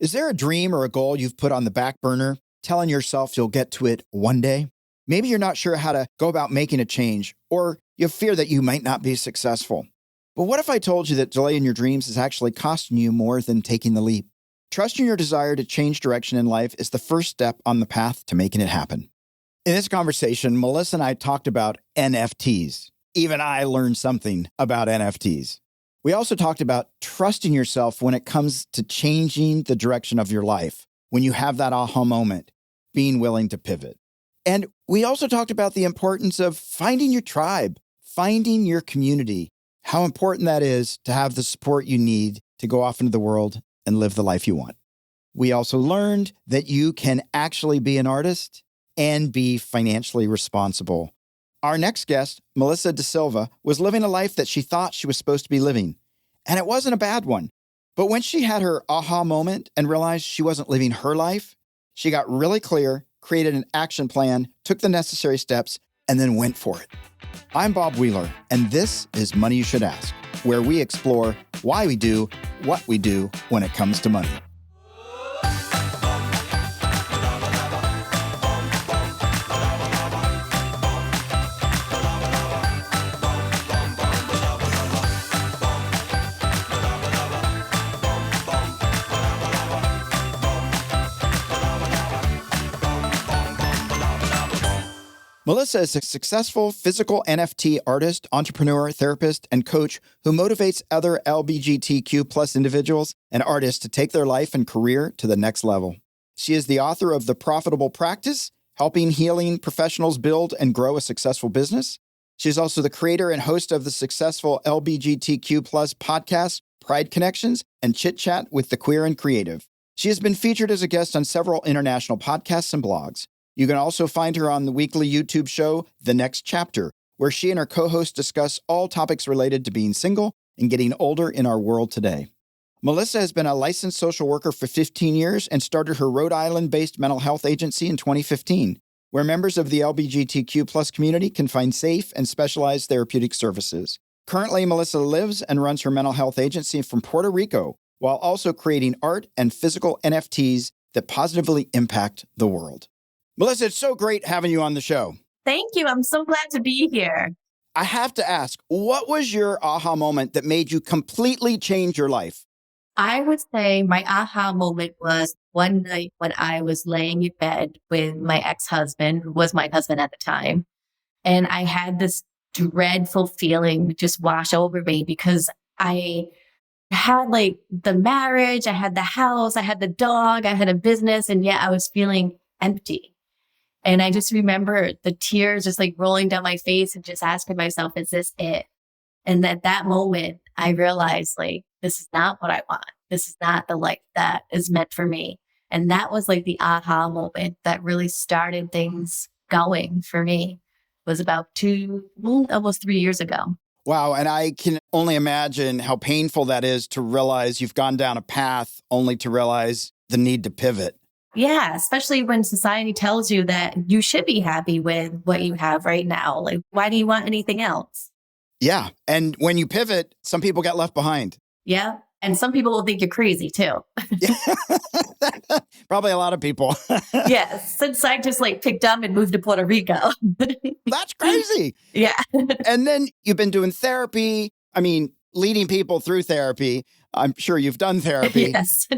Is there a dream or a goal you've put on the back burner, telling yourself you'll get to it one day? Maybe you're not sure how to go about making a change, or you fear that you might not be successful. But what if I told you that delaying your dreams is actually costing you more than taking the leap? Trusting your desire to change direction in life is the first step on the path to making it happen. In this conversation, Melissa and I talked about NFTs. Even I learned something about NFTs. We also talked about trusting yourself when it comes to changing the direction of your life, when you have that aha moment, being willing to pivot. And we also talked about the importance of finding your tribe, finding your community, how important that is to have the support you need to go off into the world and live the life you want. We also learned that you can actually be an artist and be financially responsible. Our next guest, Melissa DaSilva, was living a life that she thought she was supposed to be living. And it wasn't a bad one. But when she had her aha moment and realized she wasn't living her life, she got really clear, created an action plan, took the necessary steps, and then went for it. I'm Bob Wheeler, and this is Money You Should Ask, where we explore why we do what we do when it comes to money. Melissa is a successful physical NFT artist, entrepreneur, therapist, and coach who motivates other LGBTQ+ individuals and artists to take their life and career to the next level. She is the author of The Profitable Practice, helping healing professionals build and grow a successful business. She's also the creator and host of the successful LGBTQ+ podcast, Pride Connections, and Chit Chat with the Queer and Creative. She has been featured as a guest on several international podcasts and blogs. You can also find her on the weekly YouTube show, The Next Chapter, where she and her co-host discuss all topics related to being single and getting older in our world today. Melissa has been a licensed social worker for 15 years and started her Rhode Island-based mental health agency in 2015, where members of the LGBTQ+ community can find safe and specialized therapeutic services. Currently, Melissa lives and runs her mental health agency from Puerto Rico, while also creating art and physical NFTs that positively impact the world. Melissa, it's so great having you on the show. Thank you. I'm so glad to be here. I have to ask, what was your aha moment that made you completely change your life? I would say my aha moment was one night when I was laying in bed with my ex-husband, who was my husband at the time. And I had this dreadful feeling just wash over me because I had like the marriage, I had the house, I had the dog, I had a business, and yet I was feeling empty. And I just remember the tears just like rolling down my face and just asking myself, is this it? And at that moment, I realized like, this is not what I want. This is not the life that is meant for me. And that was like the aha moment that really started things going for me. It was about almost 3 years ago. Wow. And I can only imagine how painful that is to realize you've gone down a path only to realize the need to pivot. Yeah, especially when society tells you that you should be happy with what you have right now. Like, why do you want anything else? Yeah. And when you pivot, some people get left behind. Yeah. And some people will think you're crazy too. Probably a lot of people. Yes. Since I just like picked up and moved to Puerto Rico. That's crazy. Yeah. And then you've been doing therapy. I mean, leading people through therapy. I'm sure you've done therapy. Yes.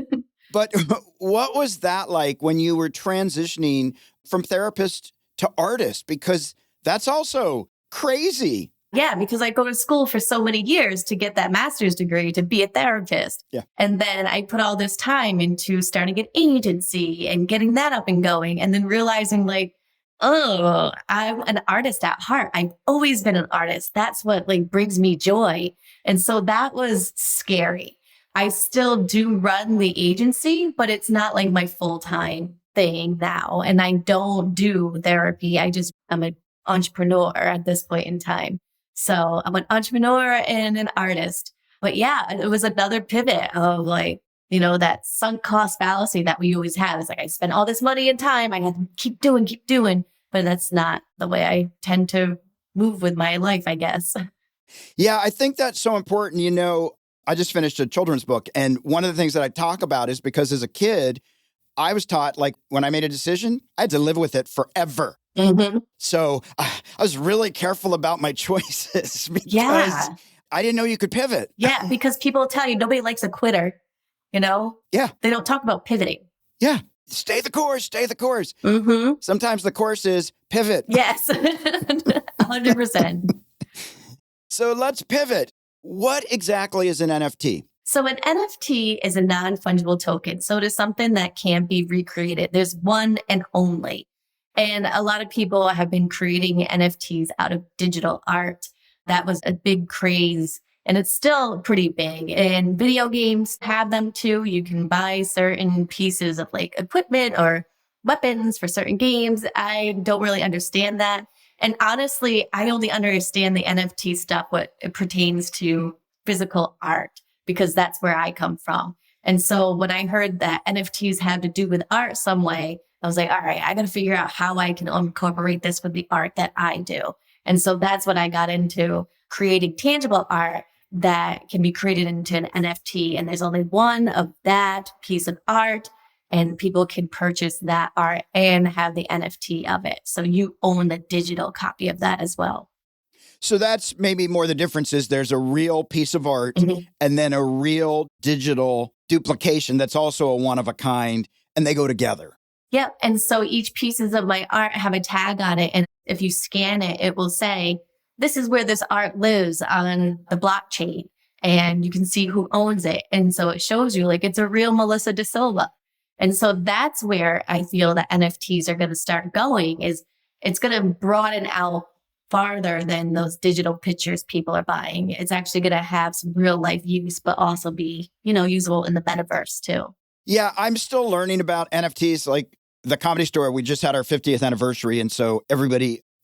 But what was that like when you were transitioning from therapist to artist? Because that's also crazy. Yeah, because I go to school for so many years to get that master's degree to be a therapist. Yeah. And then I put all this time into starting an agency and getting that up and going. And then realizing like, oh, I'm an artist at heart. I've always been an artist. That's what like brings me joy. And so that was scary. I still do run the agency, but it's not like my full-time thing now. And I don't do therapy. I'm an entrepreneur at this point in time. So I'm an entrepreneur and an artist. But yeah, it was another pivot of like, that sunk cost fallacy that we always have. It's like, I spent all this money and time. I have to keep doing. But that's not the way I tend to move with my life, I guess. Yeah, I think that's so important. I just finished a children's book. And one of the things that I talk about is because as a kid, I was taught, like, when I made a decision, I had to live with it forever. Mm-hmm. So I was really careful about my choices because Yeah. I didn't know you could pivot. Yeah, because people tell you nobody likes a quitter, you know? Yeah. They don't talk about pivoting. Yeah. Stay the course, stay the course. Mm-hmm. Sometimes the course is pivot. Yes, 100%. So let's pivot. What exactly is an NFT? So an NFT is a non-fungible token. So it is something that can't be recreated. There's one and only. And a lot of people have been creating NFTs out of digital art. That was a big craze. And it's still pretty big. And video games have them too. You can buy certain pieces of like equipment or weapons for certain games. I don't really understand that. And honestly, I only understand the NFT stuff when it pertains to physical art, because that's where I come from. And so when I heard that NFTs had to do with art some way, I was like, all right, I got to figure out how I can incorporate this with the art that I do. And so that's what I got into, creating tangible art that can be created into an NFT. And there's only one of that piece of art, and people can purchase that art and have the NFT of it. So you own the digital copy of that as well. So that's maybe more the difference is there's a real piece of art and then a real digital duplication that's also a one of a kind, and they go together. Yep. And so each pieces of my art have a tag on it. And if you scan it, it will say, this is where this art lives on the blockchain. And you can see who owns it. And so it shows you like it's a real Melissa DaSilva. And so that's where I feel that NFTs are going to start going, is it's going to broaden out farther than those digital pictures people are buying. It's actually going to have some real life use, but also be, usable in the metaverse too. Yeah, I'm still learning about NFTs. Like the Comedy Store, we just had our 50th anniversary. And so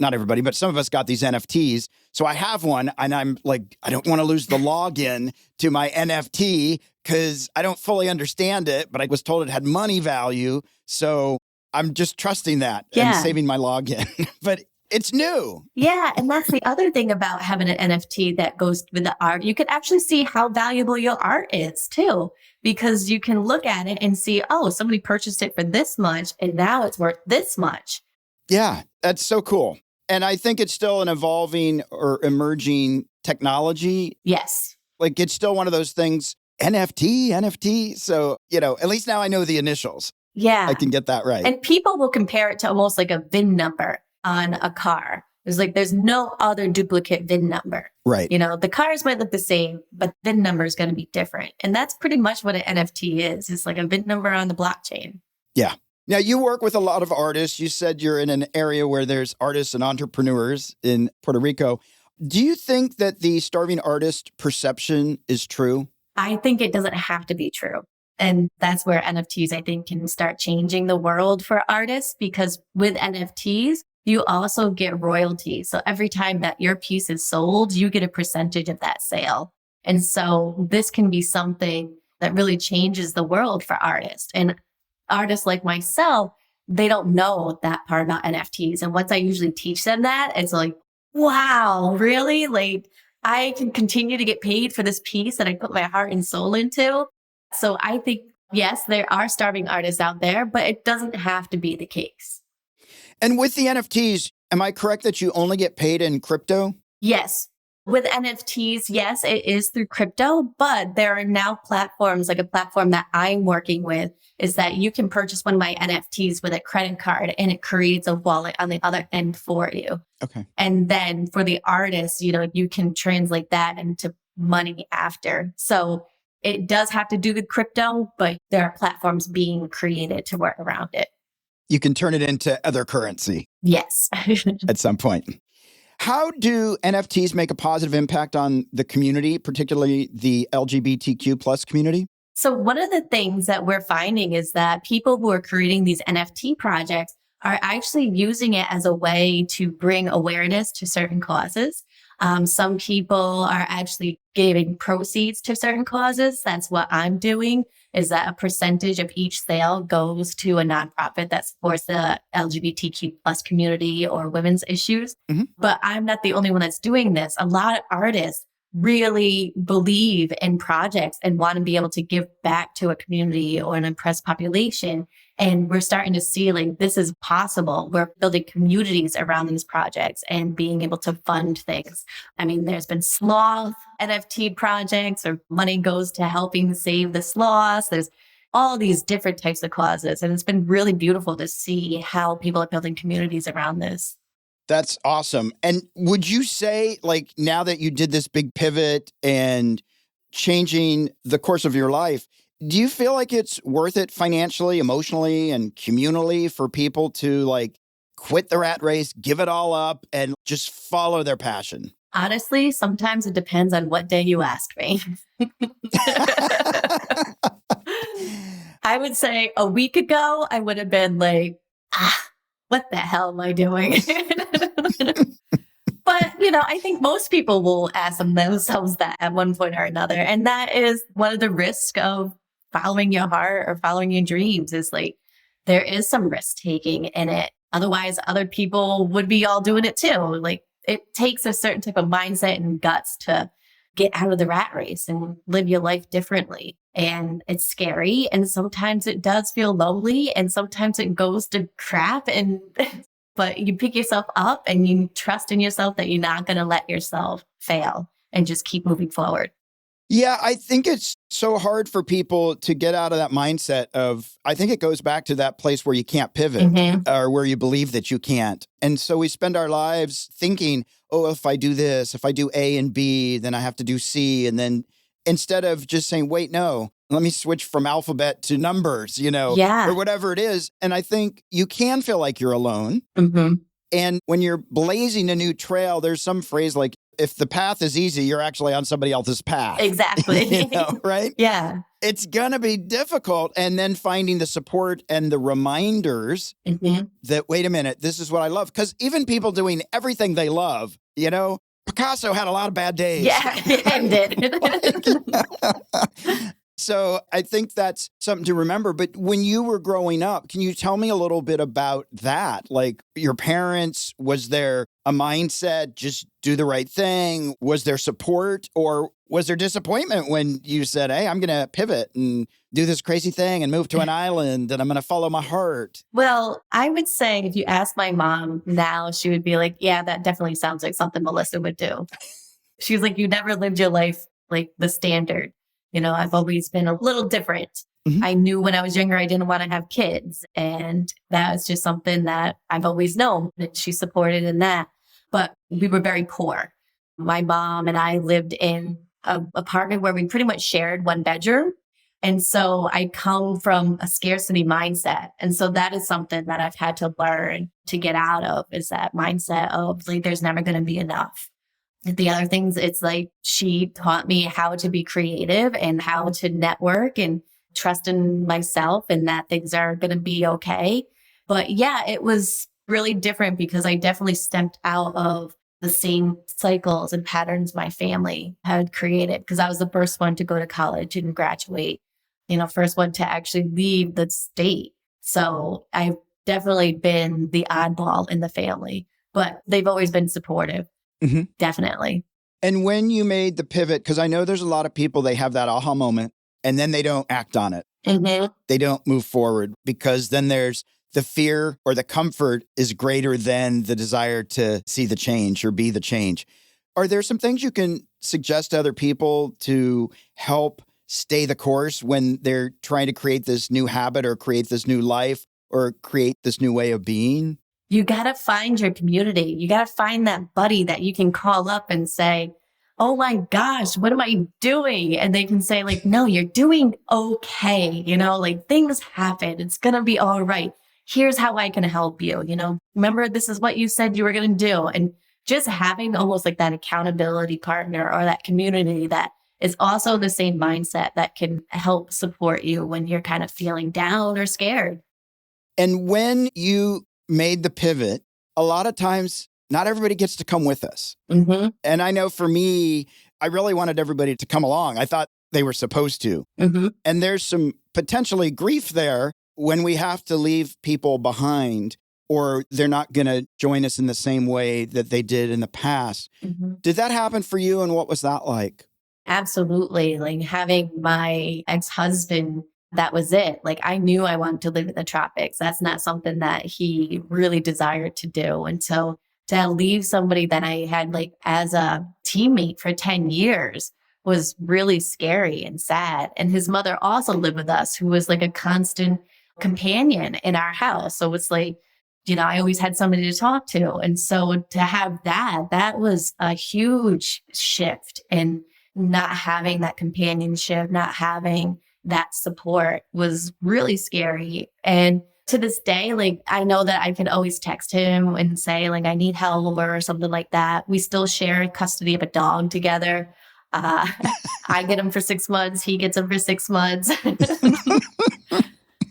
not everybody, but some of us got these NFTs. So I have one and I'm like, I don't want to lose the login to my NFT because I don't fully understand it, but I was told it had money value. So I'm just trusting that and saving my login. But it's new. Yeah. And that's the other thing about having an NFT that goes with the art. You can actually see how valuable your art is too, because you can look at it and see, oh, somebody purchased it for this much and now it's worth this much. Yeah, that's so cool. And I think it's still an evolving or emerging technology. Yes. Like it's still one of those things, NFT. So, at least now I know the initials. Yeah. I can get that right. And people will compare it to almost like a VIN number on a car. There's no other duplicate VIN number. Right. The cars might look the same, but VIN number is going to be different. And that's pretty much what an NFT is. It's like a VIN number on the blockchain. Yeah. Now, you work with a lot of artists. You said you're in an area where there's artists and entrepreneurs in Puerto Rico. Do you think that the starving artist perception is true? I think it doesn't have to be true. And that's where NFTs, I think, can start changing the world for artists, because with NFTs, you also get royalties. So every time that your piece is sold, you get a percentage of that sale. And so this can be something that really changes the world for artists. And artists like myself, they don't know that part about NFTs. And once I usually teach them that, it's like, wow, really? Like I can continue to get paid for this piece that I put my heart and soul into. So I think, yes, there are starving artists out there, but it doesn't have to be the case. And with the NFTs, am I correct that you only get paid in crypto? Yes. With NFTs, yes, it is through crypto, but there are now platforms, like a platform that I'm working with, is that you can purchase one of my NFTs with a credit card and it creates a wallet on the other end for you. Okay. And then for the artist, you can translate that into money after. So it does have to do with crypto, but there are platforms being created to work around it. You can turn it into other currency. Yes. At some point. How do NFTs make a positive impact on the community, particularly the LGBTQ plus community? So one of the things that we're finding is that people who are creating these NFT projects are actually using it as a way to bring awareness to certain causes. Some people are actually giving proceeds to certain causes. That's what I'm doing, is that a percentage of each sale goes to a nonprofit that supports the LGBTQ plus community or women's issues. Mm-hmm. But I'm not the only one that's doing this. A lot of artists really believe in projects and want to be able to give back to a community or an oppressed population. And we're starting to see like this is possible. We're building communities around these projects and being able to fund things. I mean, there's been sloth NFT projects, or money goes to helping save the sloths. There's all these different types of causes. And it's been really beautiful to see how people are building communities around this. That's awesome. And would you say, like, now that you did this big pivot and changing the course of your life, do you feel like it's worth it financially, emotionally, and communally for people to like quit the rat race, give it all up, and just follow their passion? Honestly, sometimes it depends on what day you ask me. I would say a week ago, I would have been like, what the hell am I doing? But, I think most people will ask themselves that at one point or another. And that is one of the risks of following your heart or following your dreams, is like, there is some risk taking in it. Otherwise, other people would be all doing it too. Like, it takes a certain type of mindset and guts to get out of the rat race and live your life differently. And it's scary. And sometimes it does feel lonely, and sometimes it goes to crap. But you pick yourself up and you trust in yourself that you're not going to let yourself fail and just keep moving forward. Yeah, I think it's so hard for people to get out of that mindset of, I think it goes back to that place where you can't pivot or where you believe that you can't. And so we spend our lives thinking, oh, if I do this, if I do A and B, then I have to do C. And then instead of just saying, wait, no, let me switch from alphabet to numbers, or whatever it is. And I think you can feel like you're alone. And when you're blazing a new trail, there's some phrase like, if the path is easy, you're actually on somebody else's path. Exactly. Right? Yeah. It's going to be difficult. And then finding the support and the reminders that, wait a minute, this is what I love. Because even people doing everything they love, Picasso had a lot of bad days. Yeah, he did. So I think that's something to remember. But when you were growing up, can you tell me a little bit about that? Like your parents, was there a mindset, just do the right thing? Was there support, or was there disappointment when you said, hey, I'm going to pivot and do this crazy thing and move to an island and I'm going to follow my heart? Well, I would say if you ask my mom now, she would be like, yeah, that definitely sounds like something Melissa would do. She was like, you never lived your life like the standard. I've always been a little different. I knew when I was younger, I didn't want to have kids. And that was just something that I've always known, that she supported in that. But we were very poor. My mom and I lived in an apartment where we pretty much shared one bedroom. And so I come from a scarcity mindset. And so that is something that I've had to learn to get out of, is that mindset of like, there's never going to be enough. The other things, it's like she taught me how to be creative and how to network and trust in myself, and that things are going to be okay. But yeah, it was really different because I definitely stepped out of the same cycles and patterns my family had created, because I was the first one to go to college and graduate, first one to actually leave the state. So I've definitely been the oddball in the family, but they've always been supportive. Definitely. And when you made the pivot, because I know there's a lot of people, they have that aha moment and then they don't act on it. They don't move forward because then there's the fear, or the comfort is greater than the desire to see the change or be the change. Are there some things you can suggest to other people to help stay the course when they're trying to create this new habit or create this new life or create this new way of being? You got to find your community. You got to find that buddy that you can call up and say, oh my gosh, what am I doing? And they can say like, no, you're doing okay. Like things happen. It's going to be all right. Here's how I can help you. Remember, this is what you said you were going to do. And just having almost like that accountability partner or that community that is also the same mindset that can help support you when you're kind of feeling down or scared. And when you made the pivot, a lot of times, not everybody gets to come with us. And I know for me, I really wanted everybody to come along. I thought they were supposed to. And there's some potentially grief there when we have to leave people behind. or they're not going to join us in the same way that they did in the past. Did that happen for you? And what was that like? Absolutely. Like having my ex-husband, that was it. Like I knew I wanted to live in the tropics. That's not something that he really desired to do. And so to leave somebody that I had like as a teammate for 10 years was really scary and sad. And his mother also lived with us, who was like a constant companion in our house. So it's like, I always had somebody to talk to. And so to have that was a huge shift. And not having that companionship, not having that support was really scary. And to this day, like I know that I can always text him and say like I need help or something like that. We still share custody of a dog together. I get him for 6 months, he gets him for 6 months.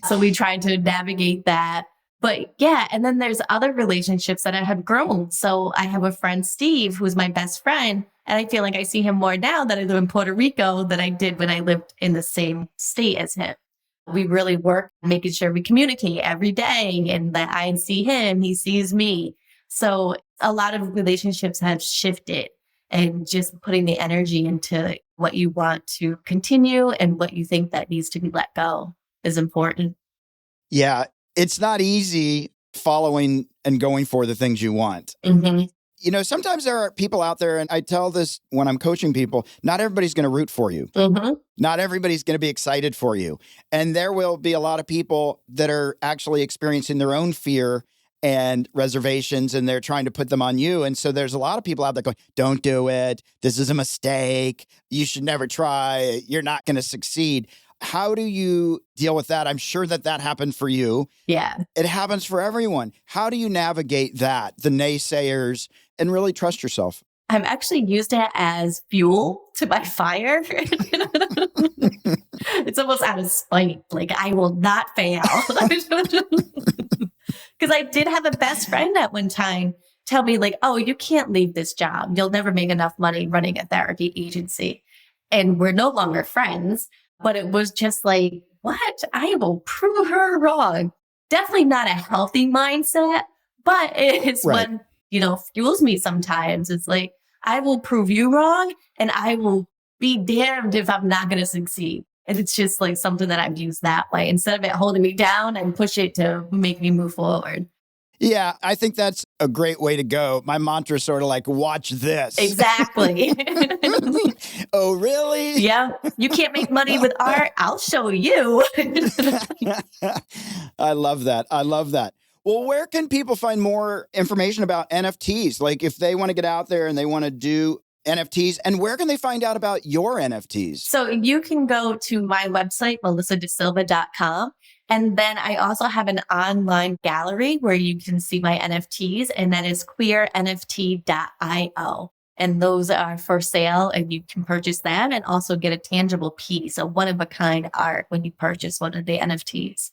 So we try to navigate that. But yeah, and then there's other relationships that have grown. So I have a friend, Steve, who's my best friend. And I feel like I see him more now that I live in Puerto Rico than I did when I lived in the same state as him. We really work making sure we communicate every day and that I see him, he sees me. So a lot of relationships have shifted, and just putting the energy into what you want to continue and what you think that needs to be let go is important. Yeah, it's not easy following and going for the things you want. Sometimes there are people out there, and I tell this when I'm coaching people, not everybody's going to root for you. Not everybody's going to be excited for you. And there will be a lot of people that are actually experiencing their own fear and reservations, and they're trying to put them on you. And so there's a lot of people out there going, don't do it. This is a mistake. You should never try. You're not going to succeed. How do you deal with that? I'm sure that happened for you. Yeah. It happens for everyone. How do you navigate that, the naysayers, and really trust yourself? I've actually used it as fuel to my fire. It's almost out of spite. Like, I will not fail. Because I did have a best friend at one time tell me like, oh, you can't leave this job. You'll never make enough money running a therapy agency. And we're no longer friends. But it was just like, what? I will prove her wrong. Definitely not a healthy mindset, but it's right. what, fuels me sometimes. It's like, I will prove you wrong and I will be damned if I'm not going to succeed. And it's just like something that I've used that way. Instead of it holding me down, and push it to make me move forward. Yeah, I think that's a great way to go. My mantra is sort of like, watch this. Exactly. Oh, really? Yeah. You can't make money with art. I'll show you. I love that. I love that. Well, where can people find more information about NFTs? Like if they want to get out there and they want to do NFTs, and where can they find out about your NFTs? So you can go to my website, melissadasilva.com. And then I also have an online gallery where you can see my NFTs, and that is queernft.io. And those are for sale, and you can purchase them and also get a tangible piece, a one-of-a-kind art when you purchase one of the NFTs.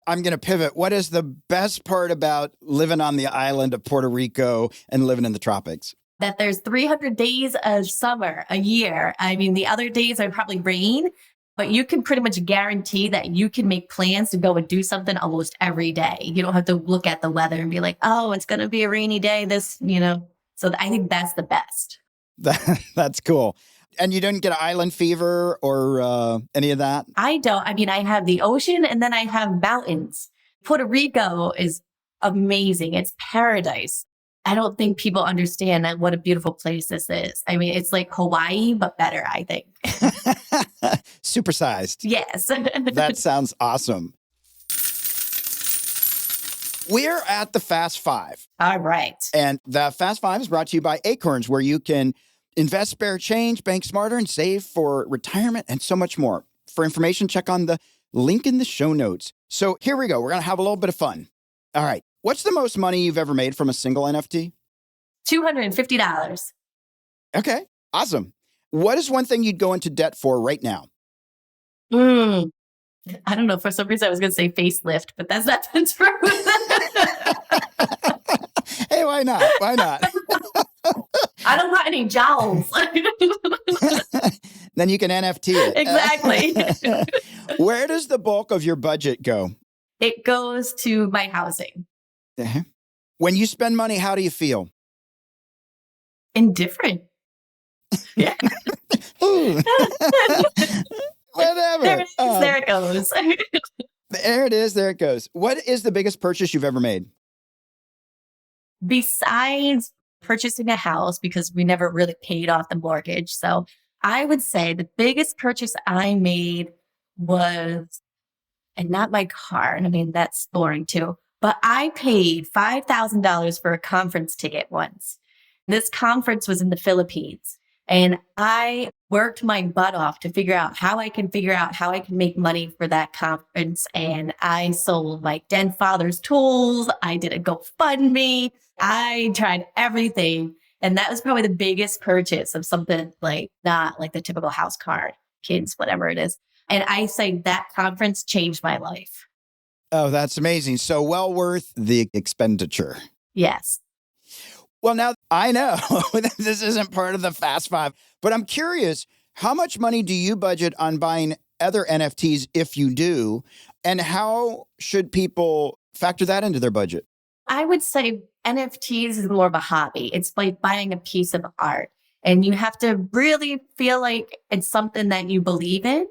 I'm going to pivot. What is the best part about living on the island of Puerto Rico and living in the tropics? That there's 300 days of summer a year. I mean, the other days are probably rain, but you can pretty much guarantee that you can make plans to go and do something almost every day. You don't have to look at the weather and be like, oh, it's going to be a rainy day. So I think that's the best. That's cool. And you didn't get island fever or any of that? I don't. I mean, I have the ocean and then I have mountains. Puerto Rico is amazing. It's paradise. I don't think people understand what a beautiful place this is. I mean, it's like Hawaii, but better, I think. Supersized. Yes. That sounds awesome. We're at the Fast Five. All right. And the Fast Five is brought to you by Acorns, where you can invest spare change, bank smarter, and save for retirement and so much more. For information, check on the link in the show notes. So here we go. We're going to have a little bit of fun. All right. What's the most money you've ever made from a single NFT? $250. Okay. Awesome. What is one thing you'd go into debt for right now? I don't know. For some reason, I was going to say facelift, but that's not the truth. Hey, why not? Why not? I don't got any jowls. Then you can NFT it. Exactly. Where does the bulk of your budget go? It goes to my housing. Uh-huh. When you spend money, how do you feel? Indifferent. Yeah. Ooh. Whatever. There it is. There it goes. There it is. There it goes. What is the biggest purchase you've ever made? Besides purchasing a house, because we never really paid off the mortgage. So I would say the biggest purchase I made was, and not my car. I mean, that's boring too. But I paid $5,000 for a conference ticket once. This conference was in the Philippines. And I worked my butt off to figure out how I can make money for that conference. And I sold my dead father's tools. I did a GoFundMe. I tried everything. And that was probably the biggest purchase of something like not like the typical house card, kids, whatever it is. And I say that conference changed my life. Oh, that's amazing. So well worth the expenditure. Yes. Well, now I know this isn't part of the Fast Five, but I'm curious, how much money do you budget on buying other NFTs if you do? And how should people factor that into their budget? I would say NFTs is more of a hobby. It's like buying a piece of art, and you have to really feel like it's something that you believe in.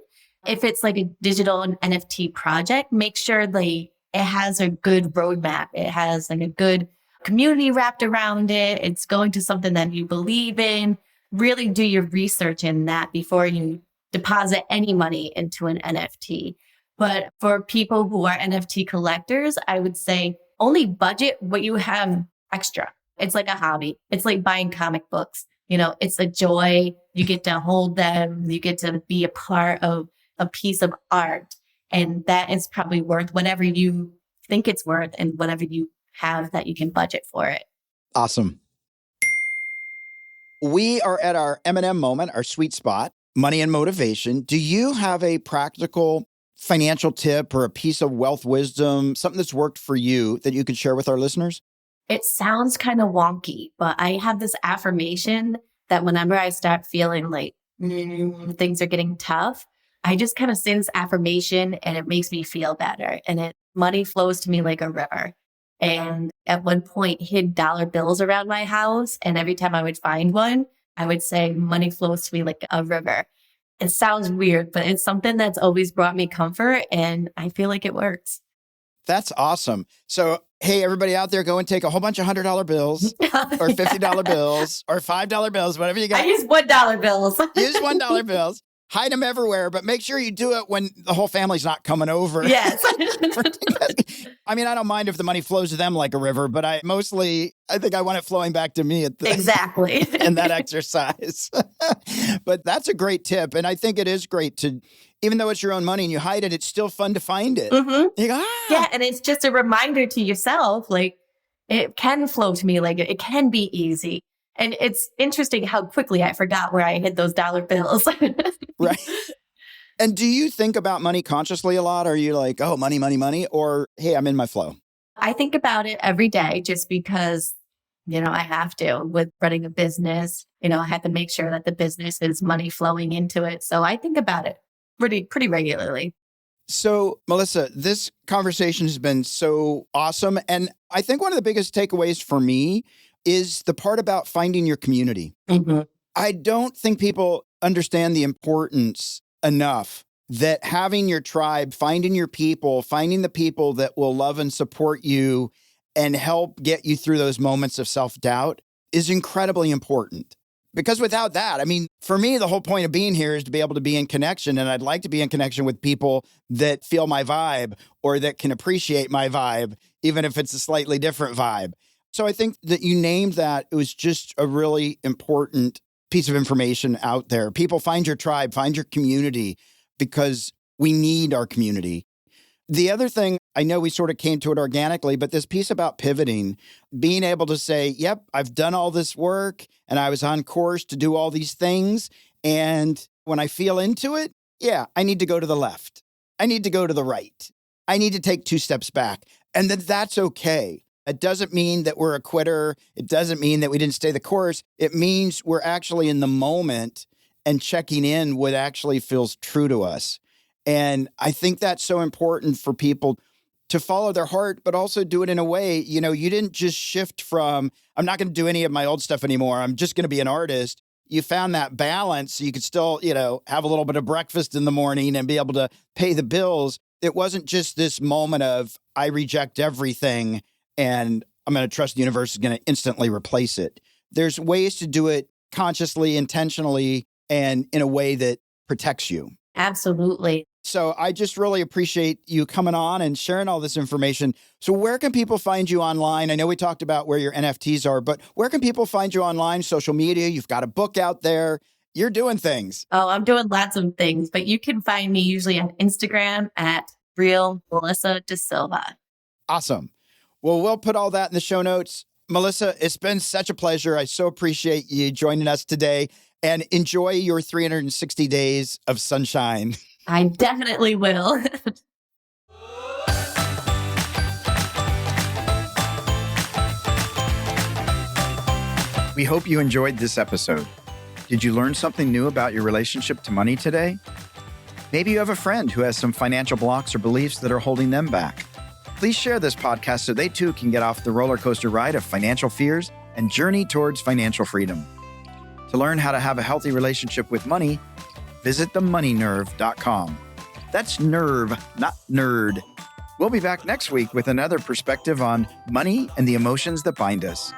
If it's like a digital NFT project, make sure like it has a good roadmap. It has like a good community wrapped around it. It's going to something that you believe in. Really do your research in that before you deposit any money into an NFT. But for people who are NFT collectors, I would say only budget what you have extra. It's like a hobby. It's like buying comic books. You know, it's a joy. You get to hold them. You get to be a part of a piece of art. And that is probably worth whatever you think it's worth and whatever you have that you can budget for it. Awesome. We are at our M&M moment, our sweet spot, money and motivation. Do you have a practical financial tip or a piece of wealth wisdom, something that's worked for you that you could share with our listeners? It sounds kind of wonky, but I have this affirmation that whenever I start feeling like things are getting tough, I just kind of say this affirmation and it makes me feel better. And money flows to me like a river. And at one point, hid dollar bills around my house. And every time I would find one, I would say, money flows to me like a river. It sounds weird, but it's something that's always brought me comfort. And I feel like it works. That's awesome. So, hey, everybody out there, go and take a whole bunch of $100 bills or $50 bills or $5 bills, whatever you got. I use $1 bills. Use $1 bills. Hide them everywhere, but make sure you do it when the whole family's not coming over. Yes. I mean, I don't mind if the money flows to them like a river, but I think I want it flowing back to me Exactly. in that exercise. But that's a great tip. And I think it is great to, even though it's your own money and you hide it, it's still fun to find it. Mm-hmm. You go, Yeah. And it's just a reminder to yourself, like it can flow to me, like it can be easy. And it's interesting how quickly I forgot where I hid those dollar bills. Right. And do you think about money consciously a lot? Are you like, oh, money, money, money? Or, hey, I'm in my flow? I think about it every day just because, I have to with running a business. I have to make sure that the business is money flowing into it. So I think about it pretty regularly. So, Melissa, this conversation has been so awesome. And I think one of the biggest takeaways for me is the part about finding your community. Mm-hmm. I don't think people understand the importance enough that having your tribe, finding your people, finding the people that will love and support you and help get you through those moments of self-doubt is incredibly important. Because without that, I mean, for me, the whole point of being here is to be able to be in connection. And I'd like to be in connection with people that feel my vibe or that can appreciate my vibe, even if it's a slightly different vibe. So I think that you named that. It was just a really important piece of information out there. People, find your tribe, find your community, because we need our community. The other thing, I know we sort of came to it organically, but this piece about pivoting, being able to say, yep, I've done all this work and I was on course to do all these things. And when I feel into it, yeah, I need to go to the left. I need to go to the right. I need to take 2 steps back. And that's okay. It doesn't mean that we're a quitter. It doesn't mean that we didn't stay the course. It means we're actually in the moment and checking in what actually feels true to us. And I think that's so important for people. to follow their heart, but also do it in a way, you didn't just shift from, I'm not going to do any of my old stuff anymore. I'm just going to be an artist. You found that balance so you could still, have a little bit of breakfast in the morning and be able to pay the bills. It wasn't just this moment of, I reject everything and I'm going to trust the universe is going to instantly replace it. There's ways to do it consciously, intentionally, and in a way that protects you. Absolutely. So I just really appreciate you coming on and sharing all this information. So where can people find you online? I know we talked about where your NFTs are, but where can people find you online, social media? You've got a book out there. You're doing things. Oh, I'm doing lots of things, but you can find me usually on Instagram at real Melissa DaSilva. Awesome. Well, we'll put all that in the show notes. Melissa, it's been such a pleasure. I so appreciate you joining us today, and enjoy your 360 days of sunshine. I definitely will. We hope you enjoyed this episode. Did you learn something new about your relationship to money today? Maybe you have a friend who has some financial blocks or beliefs that are holding them back. Please share this podcast so they too can get off the roller coaster ride of financial fears and journey towards financial freedom. To learn how to have a healthy relationship with money, visit themoneynerve.com. That's nerve, not nerd. We'll be back next week with another perspective on money and the emotions that bind us.